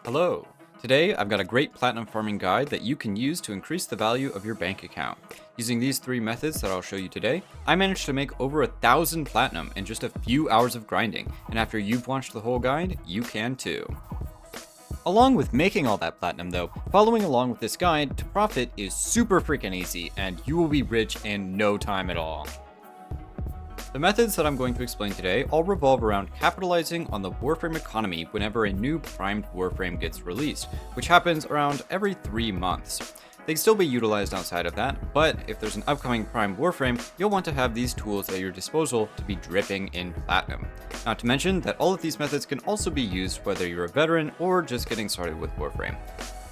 Hello! Today I've got a great platinum farming guide that you can use to increase the value of your bank account. Using these three methods that I'll show you today, I managed to make over 1,000 platinum in just a few hours of grinding, and after you've watched the whole guide, you can too. Along with making all that platinum though, following along with this guide to profit is super freaking easy, and you will be rich in no time at all. The methods that I'm going to explain today all revolve around capitalizing on the Warframe economy whenever a new primed Warframe gets released, which happens around every 3 months. They can still be utilized outside of that, but if there's an upcoming primed Warframe, you'll want to have these tools at your disposal to be dripping in platinum. Not to mention that all of these methods can also be used whether you're a veteran or just getting started with Warframe.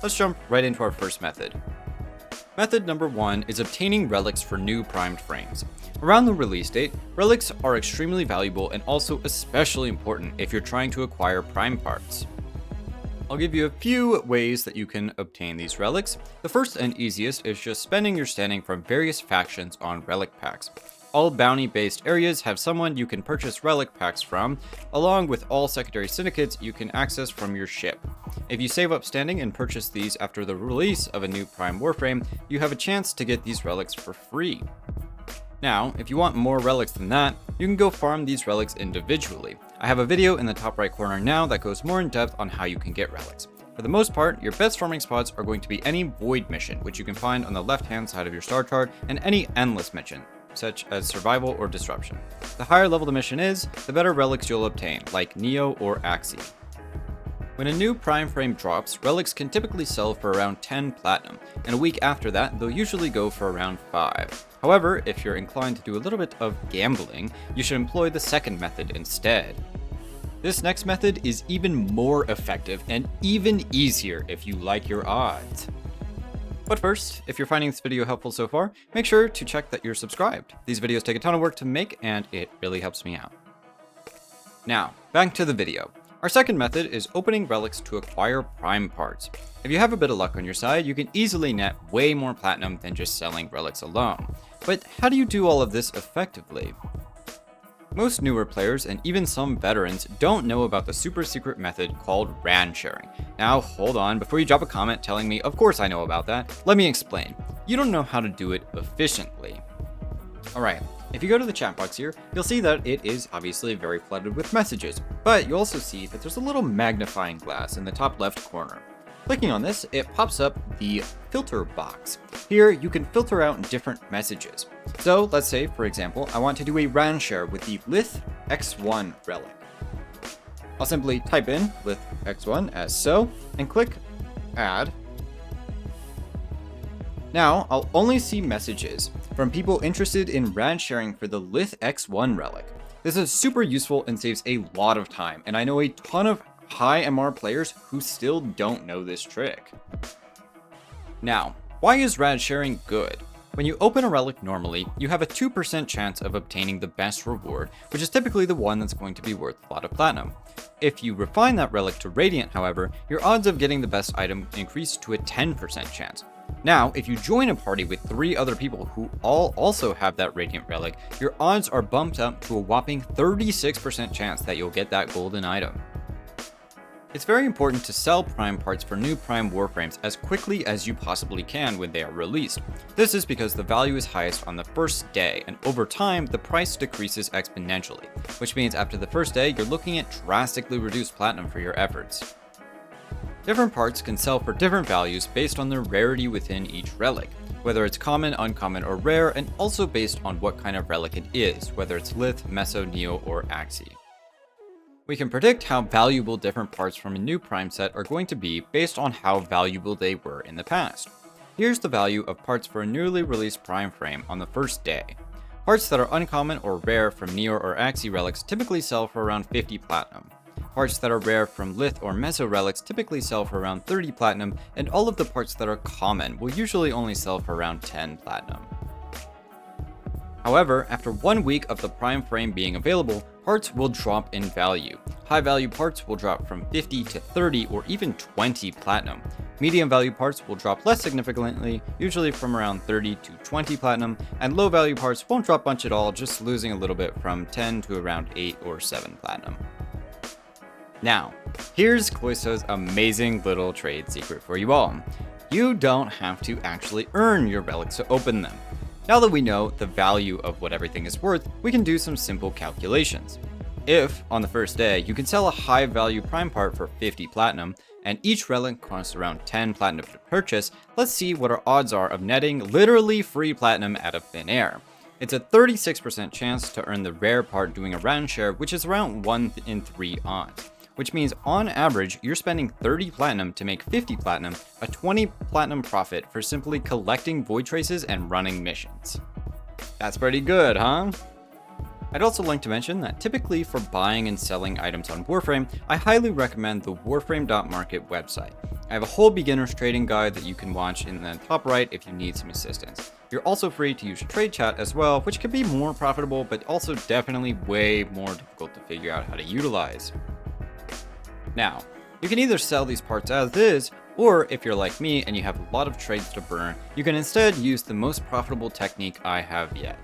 Let's jump right into our first method. Method number 1 is obtaining relics for new primed frames. Around the release date, relics are extremely valuable and also especially important if you're trying to acquire prime parts. I'll give you a few ways that you can obtain these relics. The first and easiest is just spending your standing from various factions on relic packs. All bounty-based areas have someone you can purchase relic packs from, along with all secondary syndicates you can access from your ship. If you save up standing and purchase these after the release of a new Prime Warframe, you have a chance to get these relics for free. Now, if you want more relics than that, you can go farm these relics individually. I have a video in the top right corner now that goes more in depth on how you can get relics. For the most part, your best farming spots are going to be any void mission, which you can find on the left-hand side of your star chart, and any endless mission, such as survival or disruption. The higher level the mission is, the better relics you'll obtain, like Neo or Axii. When a new prime frame drops, relics can typically sell for around 10 platinum, and a week after that, they'll usually go for around 5. However, if you're inclined to do a little bit of gambling, you should employ the second method instead. This next method is even more effective and even easier if you like your odds. But first, if you're finding this video helpful so far, make sure to check that you're subscribed. These videos take a ton of work to make, and it really helps me out. Now, back to the video. Our second method is opening relics to acquire prime parts. If you have a bit of luck on your side, you can easily net way more platinum than just selling relics alone. But how do you do all of this effectively? Most newer players and even some veterans don't know about the super secret method called RAN sharing. Now hold on, before you drop a comment telling me, of course I know about that, let me explain. You don't know how to do it efficiently. Alright, if you go to the chat box here, you'll see that it is obviously very flooded with messages, but you also see that there's a little magnifying glass in the top left corner. Clicking on this, it pops up the filter box. Here, you can filter out different messages. So let's say, for example, I want to do a RAN share with the Lith X1 relic. I'll simply type in Lith X1 as so, and click Add. Now, I'll only see messages from people interested in RAN sharing for the Lith X1 relic. This is super useful and saves a lot of time, and I know a ton of high MR players who still don't know this trick. Now, why is RAN sharing good? When you open a relic normally, you have a 2% chance of obtaining the best reward, which is typically the one that's going to be worth a lot of platinum. If you refine that relic to Radiant, however, your odds of getting the best item increase to a 10% chance. Now, if you join a party with 3 other people who all also have that Radiant relic, your odds are bumped up to a whopping 36% chance that you'll get that golden item. It's very important to sell prime parts for new prime warframes as quickly as you possibly can when they are released. This is because the value is highest on the first day, and over time, the price decreases exponentially, which means after the first day, you're looking at drastically reduced platinum for your efforts. Different parts can sell for different values based on their rarity within each relic, whether it's common, uncommon, or rare, and also based on what kind of relic it is, whether it's Lith, Meso, Neo, or Axii. We can predict how valuable different parts from a new prime set are going to be based on how valuable they were in the past. Here's the value of parts for a newly released prime frame on the first day. Parts that are uncommon or rare from Neo or Axii relics typically sell for around 50 platinum. Parts that are rare from Lith or Meso relics typically sell for around 30 platinum, and all of the parts that are common will usually only sell for around 10 platinum. However, after 1 week of the prime frame being available, parts will drop in value. High value parts will drop from 50 to 30 or even 20 platinum. Medium value parts will drop less significantly, usually from around 30 to 20 platinum, and low value parts won't drop much at all, just losing a little bit from 10 to around 8 or 7 platinum. Now, here's Cloisto's amazing little trade secret for you all. You don't have to actually earn your relics to open them. Now that we know the value of what everything is worth, we can do some simple calculations. If, on the first day, you can sell a high value prime part for 50 platinum, and each relic costs around 10 platinum to purchase, let's see what our odds are of netting literally free platinum out of thin air. It's a 36% chance to earn the rare part doing a round share, which is around 1 in 3 odds. Which means on average, you're spending 30 platinum to make 50 platinum, a 20 platinum profit for simply collecting void traces and running missions. That's pretty good, huh? I'd also like to mention that typically for buying and selling items on Warframe, I highly recommend the Warframe.market website. I have a whole beginner's trading guide that you can watch in the top right if you need some assistance. You're also free to use trade chat as well, which can be more profitable, but also definitely way more difficult to figure out how to utilize. Now, you can either sell these parts as is, or if you're like me and you have a lot of trades to burn, you can instead use the most profitable technique I have yet.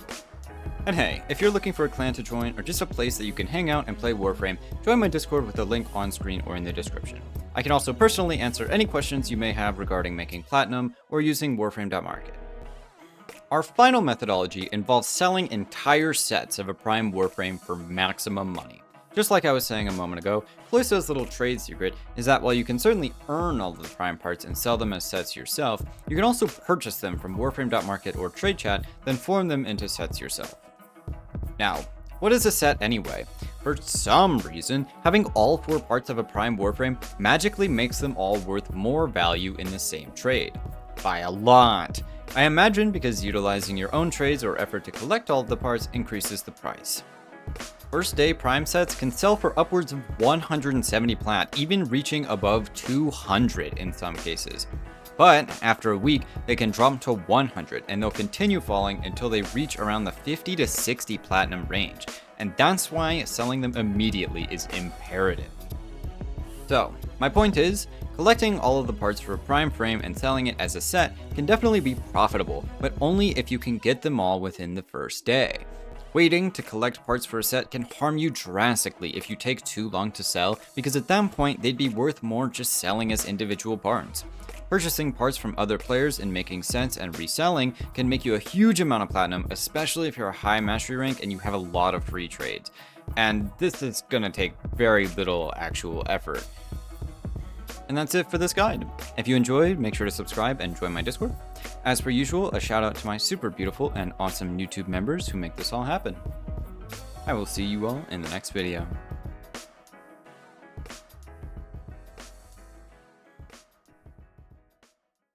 And hey, if you're looking for a clan to join or just a place that you can hang out and play Warframe, join my Discord with a link on screen or in the description. I can also personally answer any questions you may have regarding making platinum or using Warframe.market. Our final methodology involves selling entire sets of a prime Warframe for maximum money. Just like I was saying a moment ago, Cloisto's little trade secret is that while you can certainly earn all of the prime parts and sell them as sets yourself, you can also purchase them from Warframe.market or trade chat, then form them into sets yourself. Now, what is a set anyway? For some reason, having all 4 parts of a prime Warframe magically makes them all worth more value in the same trade. By a lot. I imagine because utilizing your own trades or effort to collect all of the parts increases the price. First day prime sets can sell for upwards of 170 plat, even reaching above 200 in some cases. But after a week, they can drop to 100 and they'll continue falling until they reach around the 50 to 60 platinum range. And that's why selling them immediately is imperative. So, my point is, collecting all of the parts for a prime frame and selling it as a set can definitely be profitable, but only if you can get them all within the first day. Waiting to collect parts for a set can harm you drastically if you take too long to sell, because at that point they'd be worth more just selling as individual parts. Purchasing parts from other players and making sets and reselling can make you a huge amount of platinum, especially if you're a high mastery rank and you have a lot of free trades. And this is gonna take very little actual effort. And that's it for this guide. If you enjoyed, make sure to subscribe and join my Discord. As per usual, a shout out to my super beautiful and awesome YouTube members who make this all happen. I will see you all in the next video.